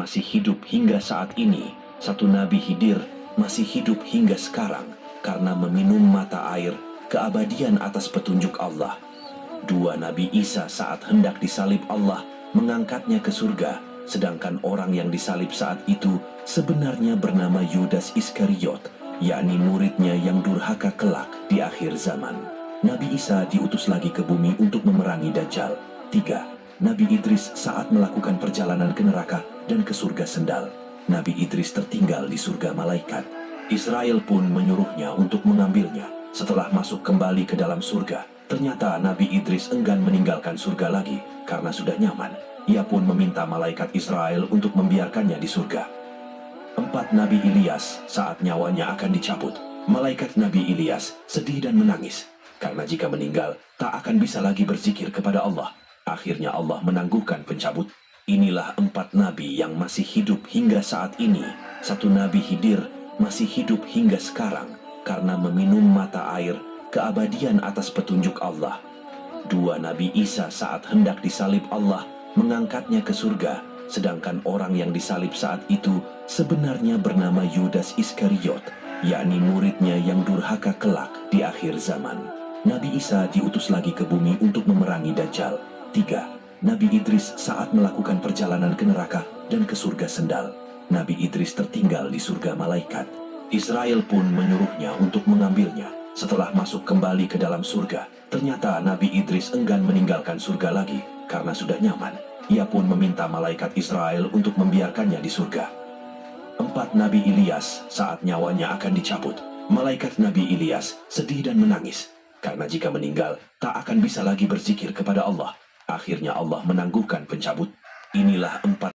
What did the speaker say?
masih hidup hingga saat ini. Satu Nabi Khidir masih hidup hingga sekarang karena meminum mata air keabadian atas petunjuk Allah. Dua Nabi Isa saat hendak disalib Allah mengangkatnya ke surga, sedangkan orang yang disalib saat itu sebenarnya bernama Yudas Iskariot, yakni muridnya yang durhaka kelak di akhir zaman. Nabi Isa diutus lagi ke bumi untuk memerangi Dajjal. 3. Nabi Idris saat melakukan perjalanan ke neraka dan ke surga sendal. Nabi Idris tertinggal di surga malaikat. Israel pun menyuruhnya untuk mengambilnya. Setelah masuk kembali ke dalam surga, ternyata Nabi Idris enggan meninggalkan surga lagi karena sudah nyaman. Ia pun meminta malaikat Israel untuk membiarkannya di surga. 4. Nabi Ilyas saat nyawanya akan dicabut. Malaikat Nabi Ilyas sedih dan menangis karena jika meninggal tak akan bisa lagi berzikir kepada Allah. Akhirnya Allah menangguhkan pencabut. Inilah 4 nabi yang masih hidup hingga saat ini. Satu Nabi Khidir masih hidup hingga sekarang karena meminum mata air keabadian atas petunjuk Allah. 2 Nabi Isa saat hendak disalib Allah mengangkatnya ke surga, sedangkan orang yang disalib saat itu sebenarnya bernama Yudas Iskariot, yakni muridnya yang durhaka kelak di akhir zaman. Nabi Isa diutus lagi ke bumi untuk memerangi Dajjal. 3. Nabi Idris saat melakukan perjalanan ke neraka dan ke surga sendal. Nabi Idris tertinggal di surga malaikat. Israel pun menyuruhnya untuk mengambilnya. Setelah masuk kembali ke dalam surga, ternyata Nabi Idris enggan meninggalkan surga lagi karena sudah nyaman. Ia pun meminta malaikat Israel untuk membiarkannya di surga. 4. Nabi Ilyas saat nyawanya akan dicabut. Malaikat Nabi Ilyas sedih dan menangis karena jika meninggal tak akan bisa lagi berzikir kepada Allah. Akhirnya Allah menangguhkan pencabut. Inilah 4